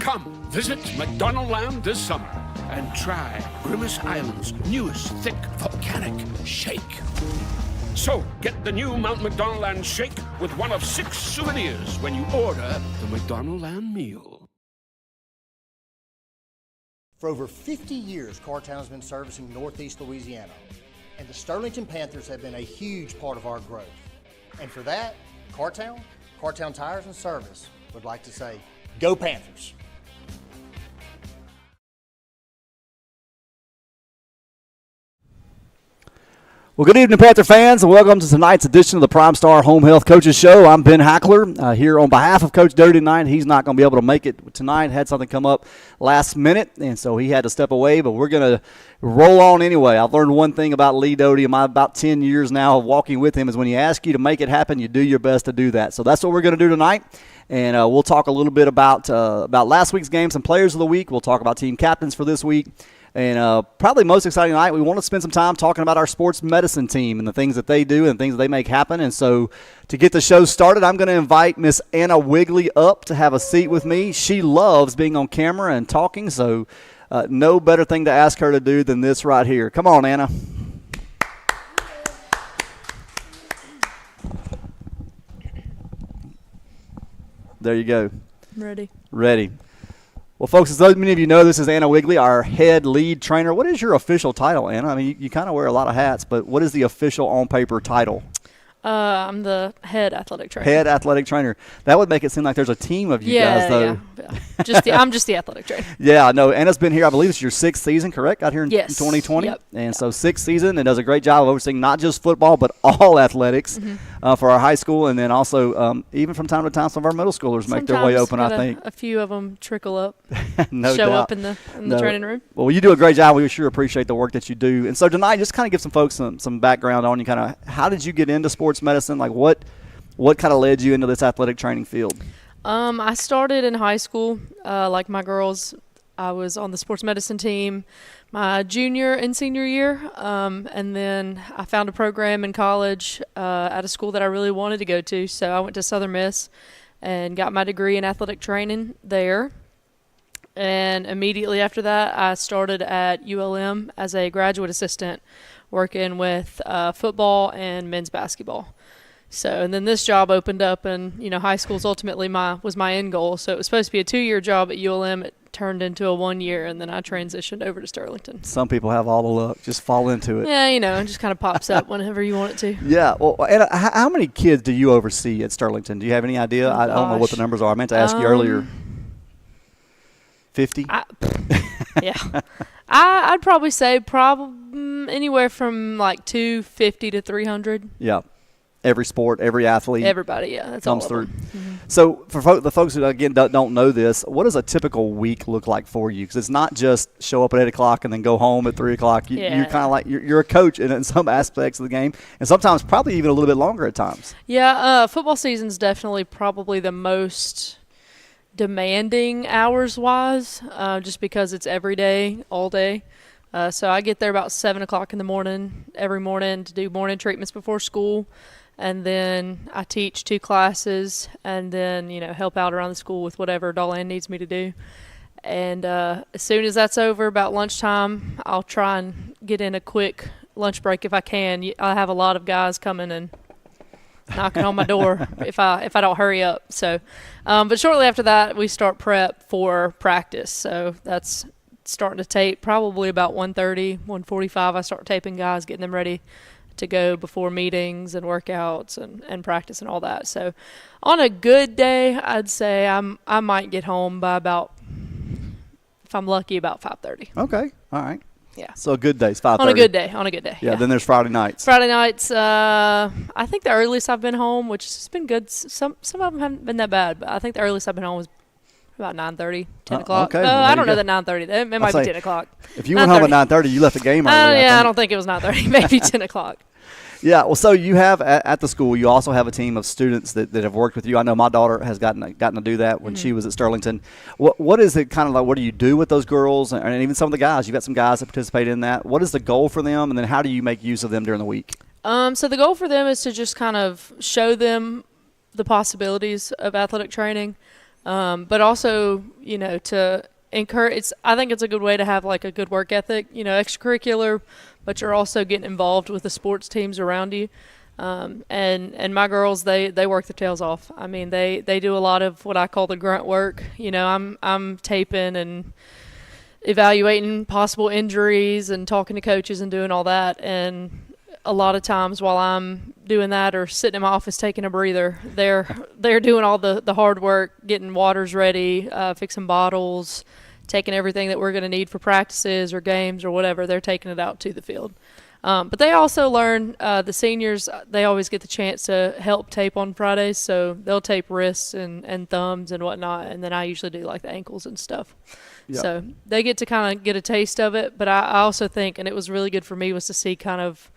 Come, visit McDonaldland this summer and try Grimace Island's newest thick volcanic shake. So, get the new Mount McDonaldland shake with one of 6 souvenirs when you order the McDonaldland meal. For over 50 years, Cartown has been servicing Northeast Louisiana, and the Sterlington Panthers have been a huge part of our growth. And for that, Cartown Tires and Service would like to say, go Panthers! Well, good evening, Panther fans, and welcome to tonight's edition of the PrimeSTAR Home Health Coaches Show. I'm Ben Hackler here on behalf of Coach Doty tonight. He's not going to be able to make it tonight. Had something come up last minute, and so he had to step away, but we're going to roll on anyway. I've learned one thing about Lee Doty in my about 10 years now of walking with him is when he asks you to make it happen, you do your best to do that. So that's what we're going to do tonight. And we'll talk a little bit about last week's game, some players of the week. We'll talk about team captains for this week. And probably most exciting tonight, we want to spend some time talking about our sports medicine team and the things that they do and things that they make happen. And so to get the show started, I'm going to invite Miss Anna Wigley up to have a seat with me. She loves being on camera and talking, so no better thing to ask her to do than this right here. Come on, Anna. There you go. Ready. Well, folks, as many of you know, this is Anna Wigley, our head lead trainer. What is your official title, Anna? I mean, you kind of wear a lot of hats, but what is the official on-paper title? I'm the head athletic trainer. Head athletic trainer. That would make it seem like there's a team of you guys, though. Yeah. I'm just the athletic trainer. Yeah, no. Anna's been here, I believe it's your 6th season, correct? Out here in 2020? Yep. And so 6th season and does a great job of overseeing not just football, but all athletics for our high school. And then also, even from time to time, some of our middle schoolers make their way open, I think. A few of them trickle up, no show doubt. up in the training room. Well, you do a great job. We sure appreciate the work that you do. And so tonight, just kind of give some folks some background on you. Kind of, how did you get into sports medicine? Like, what kind of led you into this athletic training field? I started in high school, like my girls. I was on the sports medicine team my junior and senior year, and then I found a program in college at a school that I really wanted to go to. So I went to Southern Miss and got my degree in athletic training there. And immediately after that, I started at ULM as a graduate assistant working with football and men's basketball. So, and then this job opened up, and, high school's ultimately was my end goal. So it was supposed to be a 2-year job at ULM. It turned into a 1-year, and then I transitioned over to Sterlington. Some people have all the luck. Just fall into it. Yeah, it just kind of pops up whenever you want it to. Yeah. Well, and how many kids do you oversee at Sterlington? Do you have any idea? I don't know what the numbers are. I meant to ask you earlier. 50? Yeah. I'd probably say anywhere from like 250 to 300. Yeah. Every sport, every athlete. Everybody, yeah. That's comes all through. Mm-hmm. So for the folks who, again, don't know this, what does a typical week look like for you? Because it's not just show up at 8 o'clock and then go home at 3 o'clock. You're kind of like you're a coach in some aspects of the game, and sometimes probably even a little bit longer at times. Yeah, football season's definitely probably the most demanding hours-wise, just because it's every day, all day. So I get there about 7 o'clock in the morning every morning to do morning treatments before school. And then I teach 2 classes and then, help out around the school with whatever Dolan needs me to do. And as soon as that's over, about lunchtime, I'll try and get in a quick lunch break if I can. I have a lot of guys coming and knocking on my door if I don't hurry up. So, but shortly after that, we start prep for practice. So that's starting to tape probably about 1:30, 1:45. I start taping guys, getting them ready to go before meetings and workouts and practice and all that. So on a good day, I'd say I might get home by about, if I'm lucky, about 5:30. Okay. All right. Yeah. So a good day is 5:30. On a good day. Yeah. Then there's Friday nights. Friday nights, I think the earliest I've been home, which has been good. Some of them haven't been that bad, but I think the earliest I've been home was about 9:30, 10 o'clock. Okay. Well, I don't know that 9:30. It might be 10 o'clock. If you went home at 9:30, you left the game early. Yeah, I don't think it was 9:30. Maybe 10 o'clock. Yeah, well, so you have at the school, you also have a team of students that have worked with you. I know my daughter has gotten to do that when she was at Sterlington. What is it kind of like? What do you do with those girls and even some of the guys? You've got some guys that participate in that. What is the goal for them, and then how do you make use of them during the week? So the goal for them is to just kind of show them the possibilities of athletic training. but also, to encourage. I think it's a good way to have like a good work ethic, extracurricular, but you're also getting involved with the sports teams around you. And my girls, they work their tails off. I mean, they do a lot of what I call the grunt work. I'm taping and evaluating possible injuries and talking to coaches and doing all that. And a lot of times while I'm doing that or sitting in my office taking a breather, they're doing all the hard work, getting waters ready, fixing bottles, taking everything that we're going to need for practices or games or whatever. They're taking it out to the field. But they also learn, the seniors, they always get the chance to help tape on Fridays, so they'll tape wrists and thumbs and whatnot, and then I usually do like the ankles and stuff. Yep. So they get to kind of get a taste of it, but I also think, and it was really good for me, was to see kind of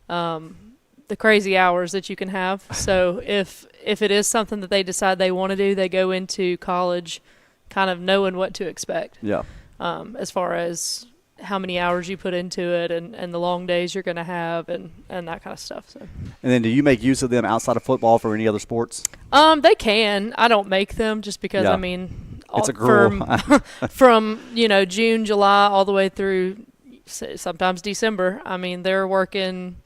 the crazy hours that you can have. So if it is something that they decide they want to do, they go into college kind of knowing what to expect. Yeah. As far as how many hours you put into it and the long days you're going to have and that kind of stuff. So. And then do you make use of them outside of football for any other sports? They can. I don't make them just because, yeah. I mean, it's a gruel. from June, July, all the way through sometimes December. I mean, they're working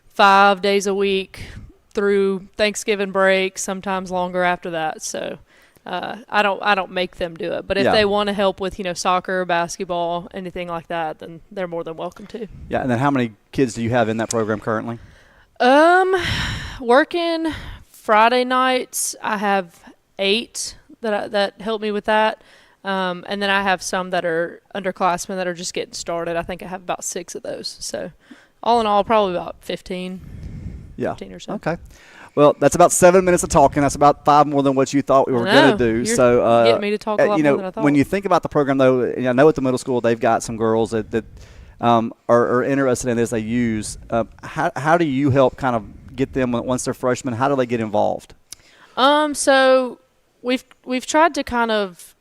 5 days a week through Thanksgiving break, sometimes longer after that. So I don't make them do it, but if they want to help with soccer, basketball, anything like that, then they're more than welcome to. Yeah, and then how many kids do you have in that program currently? Working Friday nights, I have 8 that help me with that, and then I have some that are underclassmen that are just getting started. I think I have about 6 of those. So all in all, probably about 15. Yeah. 15 or so. Okay. Well, that's about 7 minutes of talking. That's about 5 more than what you thought we were going to do. So, getting me to talk a lot more than I thought. When you think about the program, though, I know at the middle school they've got some girls that are interested in this. They use. How do you help kind of get them once they're freshmen? How do they get involved? So we've tried to kind of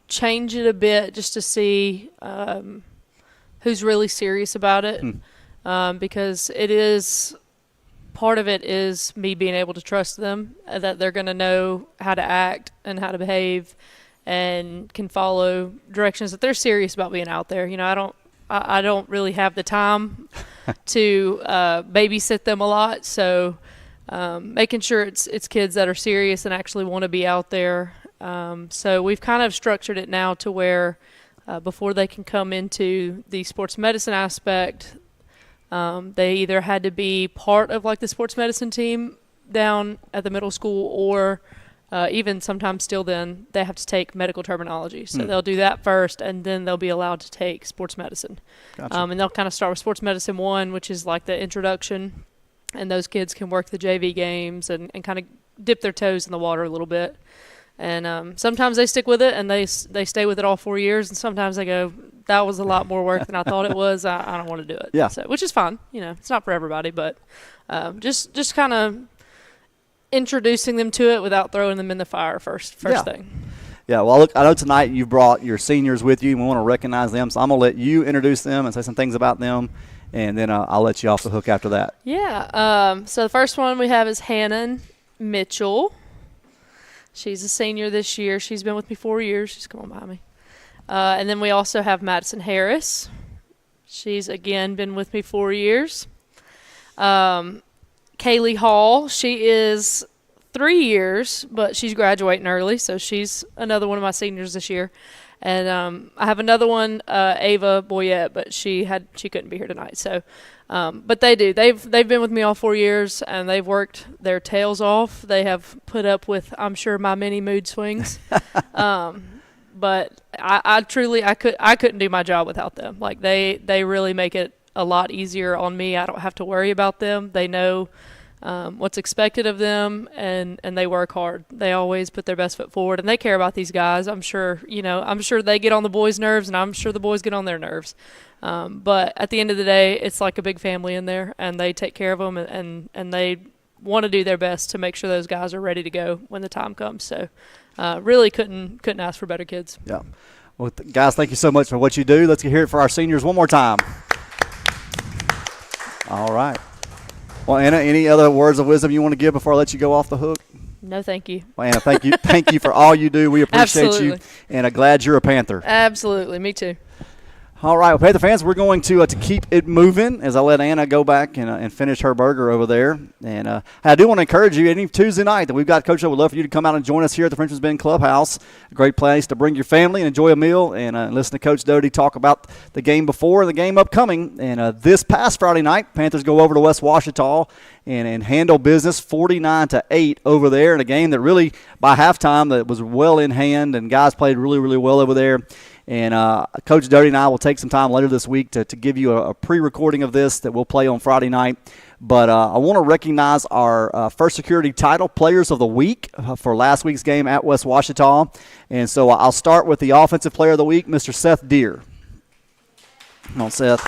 change it a bit just to see who's really serious about it, because it is. Part of it is me being able to trust them, that they're going to know how to act and how to behave and can follow directions, that they're serious about being out there. I don't really have the time to babysit them a lot. So making sure it's kids that are serious and actually want to be out there. So we've kind of structured it now to where before they can come into the sports medicine aspect, they either had to be part of like the sports medicine team down at the middle school, or even sometimes still then they have to take medical terminology. So they'll do that first, and then they'll be allowed to take sports medicine. Gotcha. And they'll kind of start with sports medicine 1, which is like the introduction, and those kids can work the JV games and kind of dip their toes in the water a little bit. And sometimes they stick with it and they stay with it all 4 years, and sometimes they go, that was a lot more work than I thought it was. I don't want to do it. Yeah. So, which is fine. It's not for everybody, but just kind of introducing them to it without throwing them in the fire first thing. Yeah, well, look, I know tonight you brought your seniors with you, and we want to recognize them, so I'm going to let you introduce them and say some things about them, and then I'll let you off the hook after that. Yeah. So the first one we have is Hannah Mitchell. She's a senior this year. She's been with me 4 years. She's come on behind me. And then we also have Madison Harris. She's, again, been with me 4 years. Kaylee Hall, she is 3 years, but she's graduating early, so she's another one of my seniors this year. And I have another one, Ava Boyette, but she couldn't be here tonight. So, but they've been with me all 4 years, and they've worked their tails off. They have put up with, I'm sure, my many mood swings. But I truly couldn't do my job without them. Like they really make it a lot easier on me. I don't have to worry about them. They know what's expected of them, and they work hard. They always put their best foot forward, and they care about these guys. I'm sure they get on the boys' nerves, and I'm sure the boys get on their nerves. But at the end of the day, it's like a big family in there, and they take care of them, and they want to do their best to make sure those guys are ready to go when the time comes. So really couldn't ask for better kids. Yeah. Well, guys, thank you so much for what you do. Let's hear it for our seniors one more time. All right. Well, Anna, any other words of wisdom you want to give before I let you go off the hook? No, thank you. Well, Anna, thank you for all you do. We appreciate you, Absolutely. and I'm glad you're a Panther. Absolutely. Me too. All right, well, Panther fans, we're going to keep it moving as I let Anna go back and finish her burger over there. And I do want to encourage you, any Tuesday night that we've got Coach O, would love for you to come out and join us here at the Frenchman's Bend Clubhouse. A great place to bring your family and enjoy a meal and listen to Coach Doty talk about the game before and the game upcoming. And this past Friday night, Panthers go over to West Washita and handle business 49-8 over there in a game that really, by halftime, that was well in hand and guys played really, really well over there. And Coach Doty and I will take some time later this week to give you a pre-recording of this that we'll play on Friday night. But I want to recognize our first security title, Players of the Week, for last week's game at West Washita. And so I'll start with the Offensive Player of the Week, Mr. Seth Deere. Come on, Seth.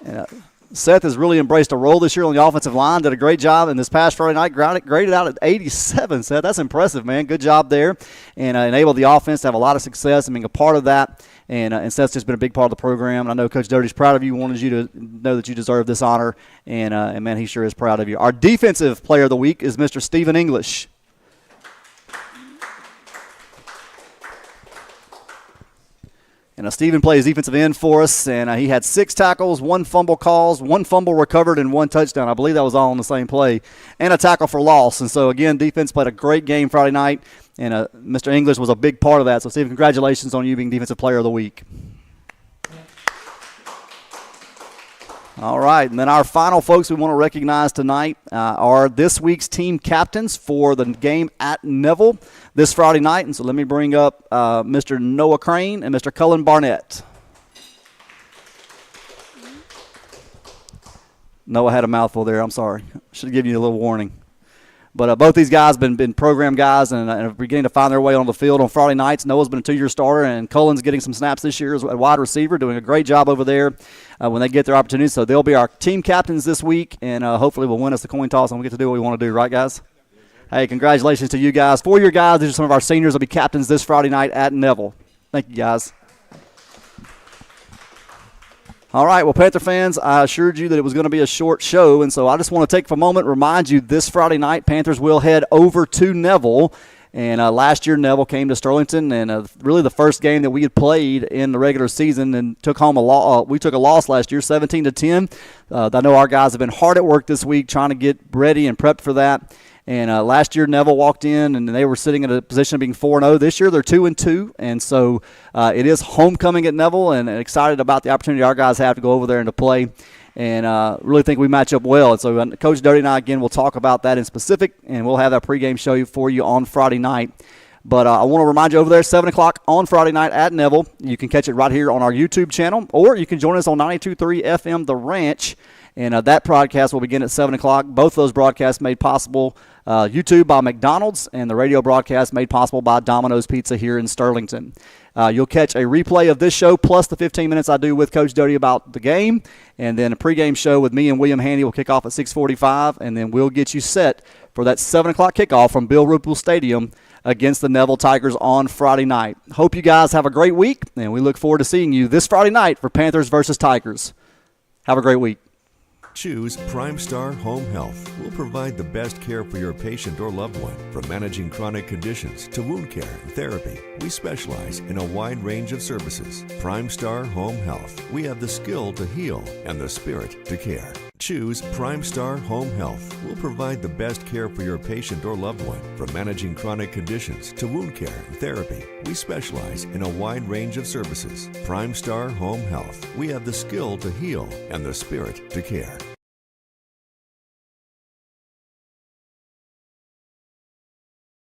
And, Seth has really embraced a role this year on the offensive line, did a great job, and this past Friday night graded out at 87. Seth, that's impressive, man. Good job there, and enabled the offense to have a lot of success and being a part of that. And Seth's just been a big part of the program. And I know Coach Doty's proud of you, wanted you to know that you deserve this honor, and man, he sure is proud of you. Our Defensive Player of the Week is Mr. Stephen English. And Stephen plays defensive end for us, and he had 6 tackles, 1 fumble calls, 1 fumble recovered, and 1 touchdown. I believe that was all on the same play, and a tackle for loss. And so, again, defense played a great game Friday night, and Mr. English was a big part of that. So, Stephen, congratulations on you being Defensive Player of the Week. All right, and then our final folks we want to recognize tonight are this week's team captains for the game at Neville this Friday night. And so let me bring up Mr. Noah Crane and Mr. Cullen Barnett. Noah had a mouthful there. I'm sorry. Should have given you a little warning. But both these guys have been program guys and are beginning to find their way on the field on Friday nights. Noah's been a 2-year starter, and Cullen's getting some snaps this year as a wide receiver, doing a great job over there when they get their opportunities. So they'll be our team captains this week, and hopefully will win us the coin toss, and we'll get to do what we want to do. Right, guys? Hey, congratulations to you guys. 4-year guys, these are some of our seniors will be captains this Friday night at Neville. Thank you, guys. All right, well, Panther fans, I assured you that it was going to be a short show, and so I just want to take a moment and remind you this Friday night, Panthers will head over to Neville. And last year, Neville came to Sterlington, and really the first game that we had played in the regular season and took home we took a loss last year, 17-10. I know our guys have been hard at work this week trying to get ready and prepped for that. And last year, Neville walked in, and they were sitting in a position of being 4-0. This year, they're 2-2, and so it is homecoming at Neville, and excited about the opportunity our guys have to go over there and to play, and really think we match up well. And so Coach Doty and I, again, will talk about that in specific, and we'll have that pregame show for you on Friday night. But I want to remind you over there, 7 o'clock on Friday night at Neville. You can catch it right here on our YouTube channel, or you can join us on 92.3 FM The Ranch. And that broadcast will begin at 7 o'clock. Both those broadcasts made possible YouTube by McDonald's, and the radio broadcast made possible by Domino's Pizza here in Sterlington. You'll catch a replay of this show plus the 15 minutes I do with Coach Doty about the game, and then a pregame show with me and William Handy will kick off at 6:45, and then we'll get you set for that 7 o'clock kickoff from Bill Ruppel Stadium against the Neville Tigers on Friday night. Hope you guys have a great week, and we look forward to seeing you this Friday night for Panthers versus Tigers. Have a great week. Choose PrimeSTAR Home Health. We'll provide the best care for your patient or loved one. From managing chronic conditions to wound care and therapy, we specialize in a wide range of services. PrimeSTAR Home Health. We have the skill to heal and the spirit to care. Choose PrimeSTAR Home Health. We'll provide the best care for your patient or loved one. From managing chronic conditions to wound care and therapy, we specialize in a wide range of services. PrimeSTAR Home Health. We have the skill to heal and the spirit to care.